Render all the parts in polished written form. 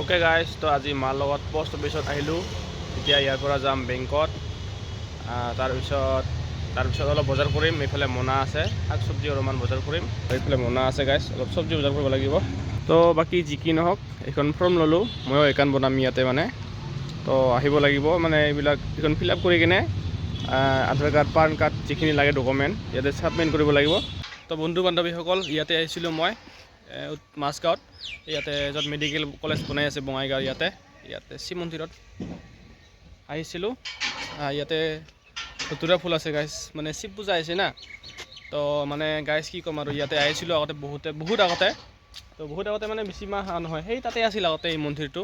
Okay guys, তো আজি মাৰ লগত পোষ্ট অফিচত আহিলোঁ। এতিয়া ইয়াৰ পৰা যাম বেংকত। তাৰপিছত অলপ বজাৰ কৰিম। এইফালে মোনা আছে, শাক চব্জি অলপমান বজাৰ কৰিম। এইফালে মোনা আছে গাইজ, অলপ চব্জি বজাৰ কৰিব লাগিব। তো বাকী যি কি নহওক, এইখন ফৰ্ম ল'লোঁ। ময়ো একাউণ্ট বনাম ইয়াতে মানে। তো আহিব লাগিব মানে এইবিলাক এইখন ফিল আপ কৰি কিনে আধাৰ কাৰ্ড, পান কাৰ্ড যিখিনি লাগে ডকুমেণ্ট ইয়াতে ছাবমিট কৰিব লাগিব। তো বন্ধু বান্ধৱীসকল, ইয়াতে আহিছিলোঁ মই মাছগাঁৱত, ইয়াতে য'ত মেডিকেল কলেজ বনাই আছে বঙাইগাঁও, ইয়াতে শিৱ মন্দিৰত আহিছিলোঁ। ইয়াতে ধতুৰা ফুল আছে গাইজ, মানে শিৱ পূজা আহিছে না। তো মানে গাইজ কি ক'ম আৰু, ইয়াতে আহিছিলোঁ আগতে বহুত আগতে মানে বেছি মাহ নহয়, সেই তাতে আছিল আগতে এই মন্দিৰটো।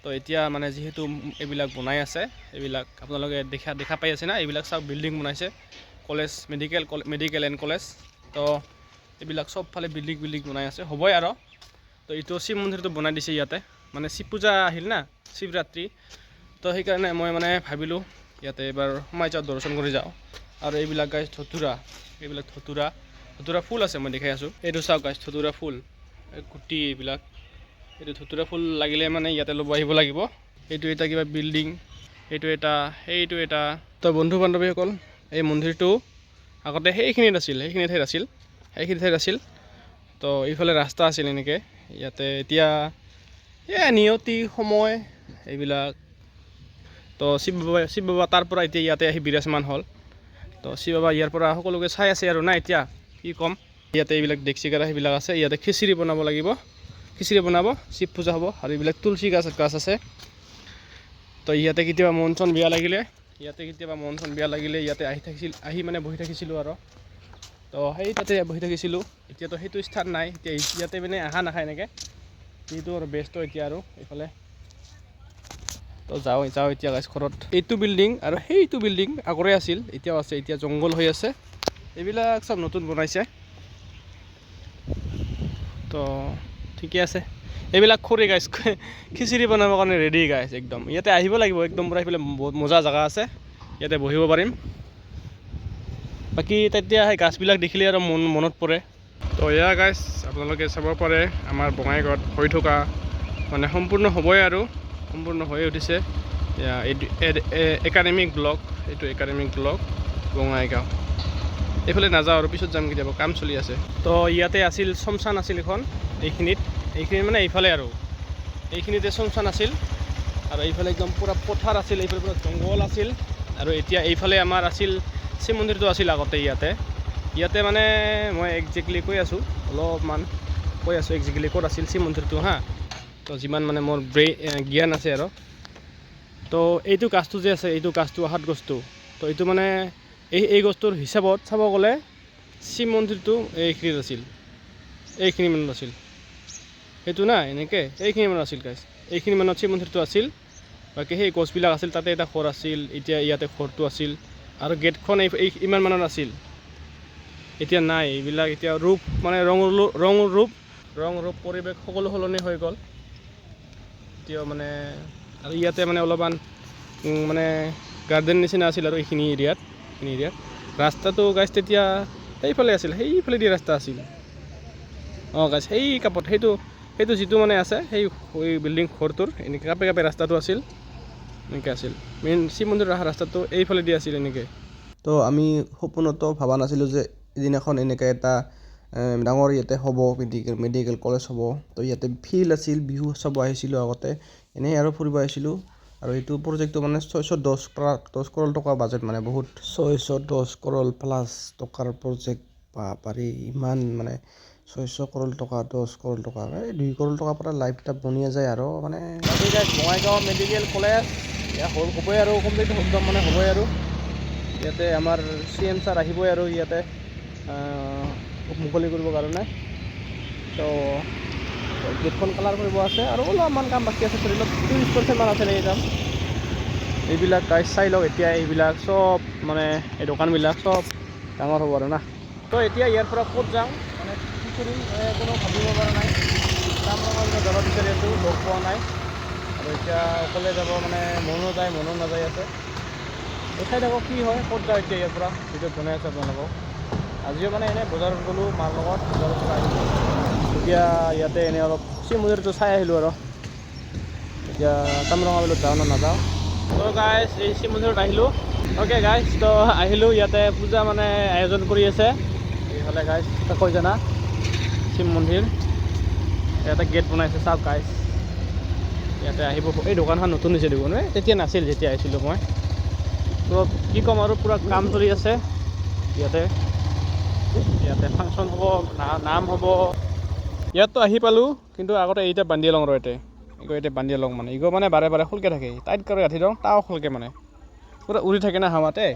তো এতিয়া মানে যিহেতু এইবিলাক বনাই আছে, এইবিলাক আপোনালোকে দেখা পাই আছে না, এইবিলাক চব বিল্ডিং বনাইছে। কলেজ মেডিকেল এণ্ড কলেজ, তো এইবিলাক চবফালে বিল্ডিং বনাই আছে, হ'বই আৰু। তো এইটো শিৱ মন্দিৰটো বনাই দিছে ইয়াতে, মানে শিৱ পূজা আহিল না, শিৱৰাত্ৰি। তো সেইকাৰণে মই মানে ভাবিলোঁ ইয়াতে এবাৰ সোমাই যাওঁ, দৰ্শন কৰি যাওঁ। আৰু এইবিলাক গাইজ ধতুৰা ফুল আছে, মই দেখাই আছোঁ। এইটো চাওক গাইজ, ধতুৰা ফুল গুটি, এইটো ধতুৰা ফুল লাগিলে মানে ইয়াতে ল'ব আহিব লাগিব। এইটো এটা কিবা বিল্ডিং, সেইটো এটা। তো বন্ধু বান্ধৱীসকল, এই মন্দিৰটো আগতে সেইখিনি ঠাইত আছিল। তো এইফালে ৰাস্তা আছিল এনেকৈ ইয়াতে। এতিয়া নিয়তি সময় এইবিলাক, তো শিৱ বাবা তাৰ পৰা এতিয়া ইয়াতে আহি বিৰাজমান হ'ল। তো শিৱ বাবা ইয়াৰ পৰা সকলোকে চাই আছে আৰু না। এতিয়া কি ক'ম, ইয়াতে এইবিলাক ডেক্সি কেৰাহী সেইবিলাক আছে। ইয়াতে খিচিৰি বনাব লাগিব, শিৱ পূজা হ'ব। আৰু এইবিলাক তুলসী গাছ আছে। তো ইয়াতে কেতিয়াবা মন চন বেয়া লাগিলে ইয়াতে আহি মানে বহি থাকিছিলোঁ আৰু। তো সেই তাতে বহি থাকিছিলোঁ। এতিয়াতো সেইটো স্থান নাই, এতিয়া ইয়াতে মানে অহা নাখায় এনেকৈ। সেইটো আৰু ব্যস্ত এতিয়া আৰু এইফালে। তো যাওঁ এতিয়া গাইজ ঘৰত। এইটো বিল্ডিং আৰু সেইটো বিল্ডিং আগৰে আছিল, এতিয়াও আছে। এতিয়া জংঘল হৈ আছে, এইবিলাক চব নতুন বনাইছে। তো ঠিকে আছে। এইবিলাক খৰি গাইজ, খিচিৰি বনাবৰ কাৰণে ৰেডি গাইজ একদম। ইয়াতে আহিব লাগিব একদম পূৰা। এইফালে বহুত মজা জেগা আছে, ইয়াতে বহিব পাৰিম। বাকী তেতিয়া সেই গাছবিলাক দেখিলে আৰু মনত পৰে। তো এয়া গাইজ, আপোনালোকে চাব পাৰে আমাৰ বঙাইগাঁৱত হৈ থকা, মানে সম্পূৰ্ণ হ'বই আৰু, সম্পূৰ্ণ হৈ উঠিছে। একাডেমিক ব্লক, এইটো একাডেমিক ব্লক বঙাইগাঁও। এইফালে নাযাওঁ আৰু, পিছত যাম কেতিয়াবা, কাম চলি আছে। তো ইয়াতে আছিল শ্মশান আছিল এখন, এইখিনিত মানে এইফালে আৰু এইখিনিতে শ্মশান আছিল। আৰু এইফালে একদম পূৰা পথাৰ আছিল, এইফালে পূৰা জংঘল আছিল। আৰু এতিয়া এইফালে আমাৰ আছিল শিৱ মন্দিৰটো আছিল আগতে ইয়াতে মানে মই একজেক্টলি কৈ আছোঁ একজেক্টলি ক'ত আছিল শিৱ মন্দিৰটো হা। তো যিমান মানে মোৰ জ্ঞান আছে আৰু। তো এইটো গাছটো যে আছে, এইটো গাছটো আহাত গছটো, তো এইটো মানে এই গছটোৰ হিচাপত চাব গ'লে শিৱ মন্দিৰটো এইখিনি মানত আছিল। সেইটো না এনেকৈ এইখিনি মানত আছিল গাইজ, এইখিনি মানত শিৱ মন্দিৰটো আছিল। বাকী সেই গছবিলাক আছিল, তাতে এটা ঘৰ আছিল। এতিয়া ইয়াতে ঘৰটো আছিল, আৰু গেটখন ইমান মানত আছিল। এতিয়া নাই এইবিলাক, এতিয়া ৰূপ মানে ৰং ৰূপ পৰিৱেশ সকলো সলনি হৈ গ'ল এতিয়াও মানে। আৰু ইয়াতে মানে অলপমান মানে গাৰ্ডেন নিচিনা আছিল আৰু এইখিনি এৰিয়াত ৰাস্তাটো গাইজ তেতিয়া সেইফালে আছিল, সেইফালেদি ৰাস্তা আছিল। গাইজ সেই কাপত সেইটো যিটো মানে আছে, সেই বিল্ডিং ঘৰটোৰ এনেকৈ কাপে ৰাস্তাটো আছিল, এনেকৈ আছিল। মেইন শিৱ মন্দিৰ অহা ৰাস্তাটো এইফালেদি আছিল এনেকৈ। তো আমি সপোনতো ভবা নাছিলোঁ যে এদিনাখন এনেকৈ এটা ডাঙৰ ইয়াতে হ'ব, মেডিকেল কলেজ হ'ব। তো ইয়াতে ফিল্ড আছিল, বিহু চাব আহিছিলোঁ আগতে, এনেই আৰু ফুৰিব আহিছিলোঁ। আৰু এইটো প্ৰজেক্টটো মানে 610 কৰোৰ টকা বাজেট, মানে বহুত 610 কৰোৰ প্লাছ টকাৰ প্ৰজেক্ট। পাৰি ইমান মানে 600 কৰোৰ টকা, 10 কৰোৰ টকা, 2 কৰোৰ টকাৰ পৰা লাইফ এটা বনিয়া যায় আৰু মানে। বঙাইগাঁও মেডিকেল কলেজ হ'বই আৰু, কমপ্লিট একদম মানে হ'বই আৰু। ইয়াতে আমাৰ CM ছাৰ আহিবই আৰু ইয়াতে মুকলি কৰিবৰ কাৰণে। তো গেটখন কালাৰ কৰিব আছে, আৰু অলপমান কাম বাকী আছে, ধৰি লওক 30% মান আছে নেকি কাম। এইবিলাক গাইজ চাই লওক। এতিয়া এইবিলাক চব মানে এই দোকানবিলাক চব ডাঙৰ হ'ব আৰু না। তো এতিয়া ইয়াৰ পৰা ক'ত যাওঁ, মানে কি কৰিম কোনো ভাবিব পৰা নাই। কামৰঙা যাব বিচাৰি আছোঁ, লগ পোৱা নাই। আৰু এতিয়া অকলে যাব মানে মনো নাযায় আছে। দেখাই থাকক কি হয়, ক'ত যাওঁ এতিয়া ইয়াৰ পৰা ভিডিঅ' বনাই আছোঁ আপোনালোকক। আজিও মানে এনেই বজাৰত গ'লোঁ মাৰ লগত, বজাৰৰ পৰা আহিলোঁ। এতিয়া ইয়াতে এনেই অলপ শিৱ মন্দিৰটো চাই আহিলোঁ আৰু। এতিয়া কামৰঙা বিলত যাওঁ নে নাযাওঁ। তো গাইজ এই শিৱ মন্দিৰত আহিলোঁ। অ'কে গাইজ, তো আহিলোঁ ইয়াতে পূজা মানে আয়োজন কৰি আছে এইফালে গাইজ কৈ জানা শিৱ মন্দিৰ। ইয়াতে গেট বনাইছে চাওক গাইজ, ইয়াতে আহিব। এই দোকানখন নতুন হৈছে দেখোন, তেতিয়া নাছিল যেতিয়া আহিছিলোঁ মই। তো কি ক'ম আৰু পুৰা কাম চলি আছে ইয়াতে। ইয়াতে ফাংচন হ'ব, নাম হ'ব। ইয়াততো আহি পালোঁ, কিন্তু আগতে এইটা বান্ধিয়ে লওঁ ৰ এতিয়া বান্ধিয়ে লওঁ মানে ইগো মানে বাৰে বাৰে খুলকে থাকে, টাইট কৰি গাঁঠি দিওঁ তাও খুলকে মানে পুৰা উৰি থাকে না হাৱাতে।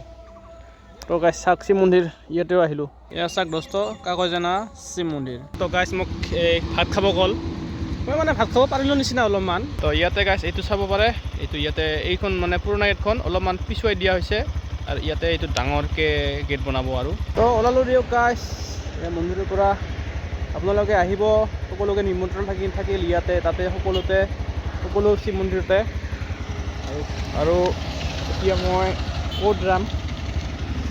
তো গাইজ চাওক শিৱ মন্দিৰ ইয়াতেও আহিলোঁ। এয়া চাওক দোস্ত কাকৈ জানা শিৱ মন্দিৰ। তো গাইজ মোক এই ভাত খাব গ'ল, মই মানে ভাত খাব পাৰিলোঁ নিচিনা অলপমান। তো ইয়াতে গাইজ এইটো চাব পাৰে, এইটো ইয়াতে এইখন মানে পুৰণা গেটখন অলপমান পিছুৱাই দিয়া হৈছে, আৰু ইয়াতে এইটো ডাঙৰকৈ গেট বনাব আৰু। তো ওলালোঁ দিয়ক গাইজ এই মন্দিৰৰ পৰা। আপোনালোকে আহিব, সকলোকে নিমন্ত্ৰণ থাকিল ইয়াতে তাতে সকলো শিৱ মন্দিৰতে। আৰু এতিয়া মই ক'ত যাম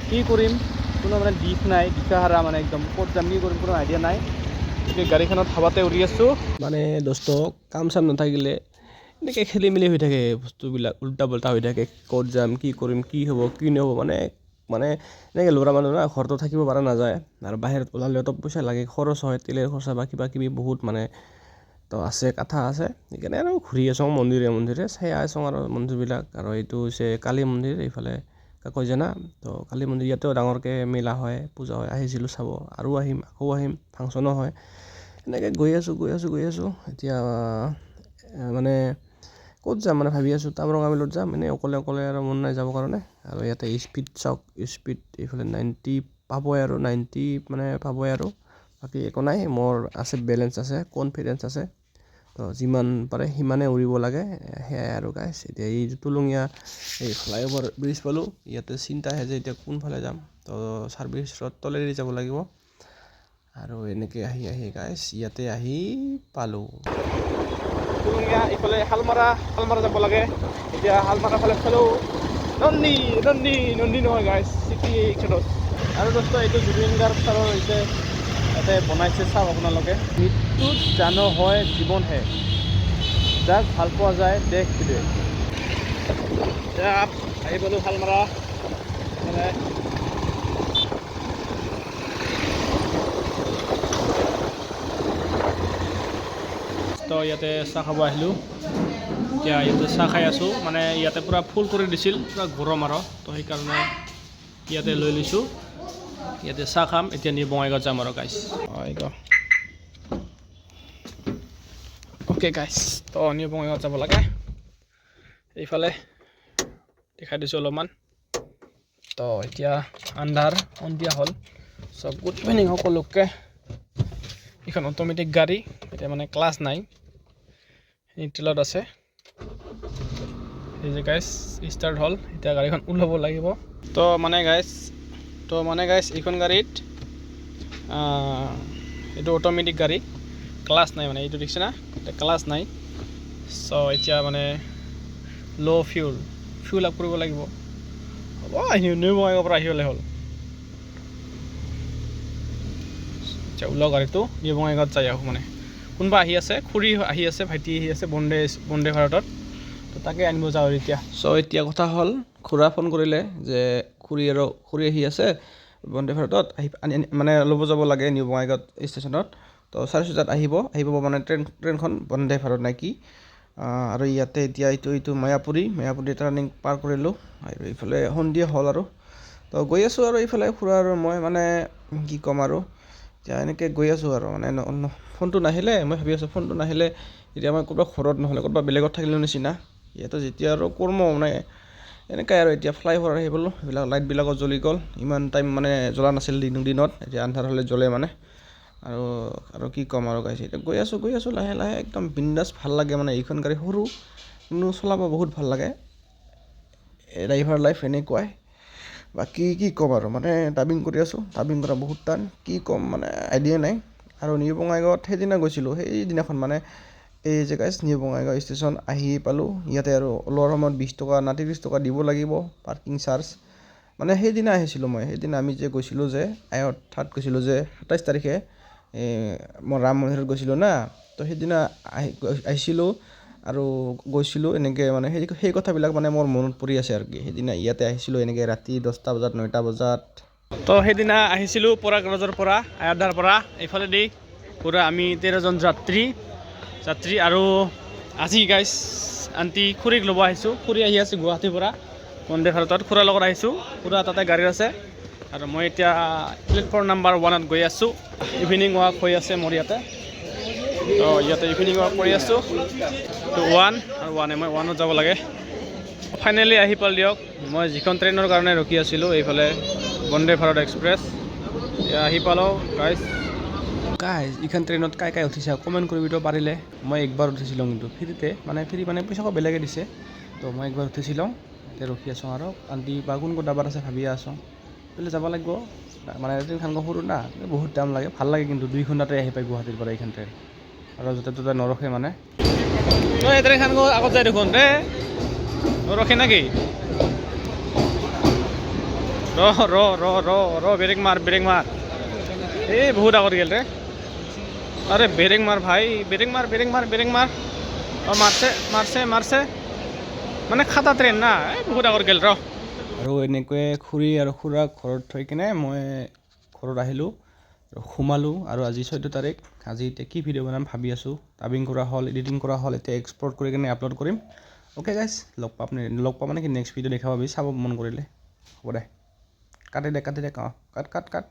কি কৰিম কোনো মানে দিশ নাই, দিশাহাৰা মানে একদম ক'ত যাম কি কৰিম কোনো আইডিয়া নাই। এতিয়া গাড়ীখনত হাৱাতে উৰি আছোঁ। মানে দোস্ত কাম চাম নাথাকিলে এনেকৈ খেলি মেলি হৈ থাকে, বস্তুবিলাক উল্টা পুল্টা হৈ থাকে। ক'ত যাম কি কৰিম কি হ'ব কি নহ'ব মানে এনেকৈ ল'ৰা মানুহ না, ঘৰতো থাকিব পৰা নাযায়, আৰু বাহিৰত ওলালেওতো পইচা লাগে, খৰচ হয়, তেলৰ খৰচা বা কিবা কিবি বহুত মানে তো আছে কথা আছে। সেইকাৰণে আৰু ঘূৰি আছোঁ মন্দিৰে চাই আছোঁ আৰু মন্দিৰবিলাক। আৰু এইটো হৈছে কালী মন্দিৰ এইফালে কাকৈ জানা। তো কালী মন্দিৰ ইয়াতেও ডাঙৰকৈ মেলা হয়, পূজা হয়, আহিছিলোঁ চাব, আৰু আহিম আকৌ আহিম, ফাংচনো হয়। এনেকৈ গৈ আছোঁ এতিয়া মানে ক'ত যাম মানে ভাবি আছোঁ, কামৰঙা বিলত যাম এনেই অকলে আৰু মন নাই যাবৰ কাৰণে। আৰু ইয়াতে স্পীড চাওক, স্পীড এইফালে 90 পাবই আৰু 90 মানে পাবই আৰু বাকী একো নাই। মোৰ আছে বেলেঞ্চ আছে, কনফিডেঞ্চ আছে। তো যিমান পাৰে সিমানে উৰিব লাগে, সেয়াই আৰু গাইজ। এতিয়া এই টুলুঙীয়া এই ফ্লাইঅভাৰ ব্ৰিজ পালোঁ, ইয়াতে চিন্তা আহে যে এতিয়া কোনফালে যাম। তো ছাৰ্ভিচ ৰোড তলেদি যাব লাগিব, আৰু এনেকৈ আহি গাইজ ইয়াতে আহি পালোঁ টুলুঙীয়া। এইফালে শালমাৰা যাব লাগে। এতিয়া শালমাৰা ফালে চালোঁ নন্দী নহয় গাইজ, চিটি এইখনত। আৰু দোস্ত এইটো জুবিন গাৰ্গ ছাৰৰ হৈছে ইয়াতে বনাইছে চাওক আপোনালোকে। মৃত্যুত জানো হয় জীৱন হে, যাক ভাল পোৱা যায় দেশ বিদেশ। এতিয়া আহি পালোঁ শালমাৰা মানে। তো ইয়াতে চাহ খাব আহিলোঁ। এতিয়া ইয়াতে চাহ খাই আছোঁ, মানে ইয়াতে পূৰা ফুল কৰি দিছিল, পূৰা গৰম আৰু তো সেইকাৰণে ইয়াতে লৈ লৈছোঁ। ইয়াতে চাহ খাম, এতিয়া নিউ বঙাইগাঁৱত যাম আৰু গাইজ। অ'কে গাইজ, তো নিউ বঙাইগাঁৱত যাব লাগে। এইফালে দেখাই দিছোঁ অলপমান। তো এতিয়া আন্ধাৰ সন্ধিয়া হ'ল। চব গুড ইভিনিং সকলোকে। এইখন অট'মেটিক গাড়ী, এতিয়া মানে ক্লাছ নাই, নিউট্ৰেলত আছে। এই যে গাইজ ষ্টাৰ্ট হ'ল, এতিয়া গাড়ীখন ওলাব লাগিব। তো মানে গাইজ এইখন গাড়ীত এইটো অট'মেটিক গাড়ী, ক্লাছ নাই মানে, এইটো দেখিছে না, এতিয়া ক্লাছ নাই। চ' এতিয়া মানে ল' ফিউল আপ কৰিব লাগিব। হ'ব নিউ বঙাইগাঁৱৰ পৰা আহি হ'লে হ'ল। আচ্ছা ওলাও গাড়ীটো, নিউ বঙাইগাঁৱত যাই আহোঁ মানে। কোনোবা আহি আছে, খুৰী আহি আছে, ভাইটি আহি আছে বন্দে ভাৰতত, তো তাকে আনিব যাওঁ আৰু এতিয়া। চ' এতিয়া কথা হ'ল, খুৰা ফোন কৰিলে যে খুৰী আহি আছে বন্দে ভাৰতত, মানে ল'ব যাব লাগে নিউ বঙাইগাঁৱত ষ্টেচনত। তো 4:30 আহিব মানে ট্ৰেইনখন বন্দে ভাৰত নে কি। আৰু ইয়াতে এতিয়া এইটো মায়াপুৰী টাৰ্ণিং পাৰ কৰিলোঁ, আৰু এইফালে সন্ধিয়া হ'ল আৰু। তো গৈ আছোঁ আৰু এইফালে খুৰা আৰু মই মানে কি ক'ম আৰু, এতিয়া এনেকৈ গৈ আছোঁ আৰু মানে ফোনটো নাহিলে, মই ভাবি আছোঁ ফোনটো নাহিলে এতিয়া মই ক'ৰবাত ঘৰত নহ'লে ক'ৰবাত বেলেগত থাকিলোঁ নিচিনা। ইয়াতে যেতিয়া আৰু কৰ্ম মানে এনেকৈ আৰু এতিয়া ফ্লাইঅভাৰ আহি পালোঁ, এইবিলাক লাইটবিলাকো জ্বলি গ'ল, ইমান টাইম মানে জ্বলা নাছিল দিনত, এতিয়া আন্ধাৰ হ'লে জ্বলে মানে। আৰু কি ক'ম আৰু গাইছে, এতিয়া গৈ আছোঁ লাহে একদম বিন্দাছ, ভাল লাগে মানে। এইখন গাড়ী সৰু কিন্তু চলাব বহুত ভাল লাগে, ড্ৰাইভাৰ লাইফ এনেকুৱাই। বাকী কি ক'ম আৰু মানে ডাবিং কৰি আছোঁ, ডাবিং কৰা বহুত টান, কি ক'ম মানে আইডিয়া নাই। আৰু নিউ বঙাইগাঁৱত সেইদিনা গৈছিলোঁ, সেইদিনাখন মানে এই যে গাইজ নিউ বঙাইগাঁও ষ্টেচন আহি পালোঁ। ইয়াতে আৰু ওলোৱাৰ সময়ত 20 টকা না 30 টকা দিব লাগিব পাৰ্কিং চাৰ্জ। মানে সেইদিনা আহিছিলোঁ মই, সেইদিনা আমি যে গৈছিলোঁ যে আয়ঠাত গৈছিলোঁ যে 27 তাৰিখে মই ৰাম মন্দিৰত গৈছিলোঁ না। তো সেইদিনা আহিছিলোঁ আৰু গৈছিলোঁ এনেকৈ মানে সেই কথাবিলাক মানে মোৰ মনত পৰি আছে আৰু কি সেইদিনা ইয়াতে আহিছিলোঁ এনেকৈ ৰাতি 10টা বজাত 9টা বজাত তো সেইদিনা আহিছিলোঁ পৰাগৰাজৰ পৰা আয়োধ্যাৰ পৰা এইফালেদি পূৰা আমি 13জন যাত্ৰী আৰু আজি গাইছ আণ্টি খুৰীক ল'ব আহিছোঁ খুৰী আহি আছে গুৱাহাটীৰ পৰা বন্দে ভাৰতত খুৰাৰ লগত আহিছোঁ খুৰা তাতে গাড়ী আছে আৰু মই এতিয়া প্লেটফৰ্ম নাম্বাৰ 1ত গৈ আছোঁ ইভিনিং ৱাক হৈ আছে মোৰ ইয়াতে তো ইয়াতে ইভিনিং ৱাক কৰি আছোঁ তো 1 আৰু 1 মই 1ত যাব লাগে ফাইনেলি আহি পাল দিয়ক মই যিখন ট্ৰেইনৰ কাৰণে ৰখি আছিলোঁ এইফালে বন্দে ভাৰত এক্সপ্ৰেছ এতিয়া আহি পালোঁ গাইজ এইখন ট্ৰেইনত কাই উঠিছে কমেণ্ট কৰিবতো পাৰিলে মই একবাৰ উঠিছিলোঁ কিন্তু ফ্ৰীতে মানে ফ্ৰী মানে পইচাও বেলেগে দিছে তো মই একবাৰ উঠিছিলোঁ এতিয়া ৰখি আছোঁ আৰু আণ্টি বা কোন ক'ত ডাবাত আছে ভাবি আছোঁ বোলে যাব লাগিব মানে ট্ৰেইনখন সৰু না বহুত দাম লাগে ভাল লাগে কিন্তু 2 ঘণ্টাতে আহি পায় গুৱাহাটীৰ পৰা এইখন ট্ৰেইন আৰু য'তে ত'তে নৰখে মানে এই ট্ৰেইনখন আগত যায় দেখোন ৰে নৰখে নেকি ৰ ব্ৰেক মাৰ এই বহুত আগত গেল ৰে আৰে ব্ৰেক মাৰ ভাই ব্ৰেক মাৰ ও মাৰছে মানে খাতা ট্ৰেন না বহুত আগত গেল ৰ আৰু এনেকৈ খুৰী আৰু খুৰাক ঘৰত থৈ কিনে মই ঘৰত আহিলোঁ আৰু সোমালোঁ আৰু আজি 14 তাৰিখ আজি এতিয়া কি ভিডিঅ' বনাম ভাবি আছোঁ ডাবিং কৰা হ'ল এডিটিং কৰা হ'ল এতিয়া এক্সপৰ্ট কৰি কিনে আপলোড কৰিম অ'কে গাইছ লগ পাম মানে কি নেক্সট ভিডিঅ' দেখা পাবি চাব মন কৰিলে হ'ব দে কাটি দে কাট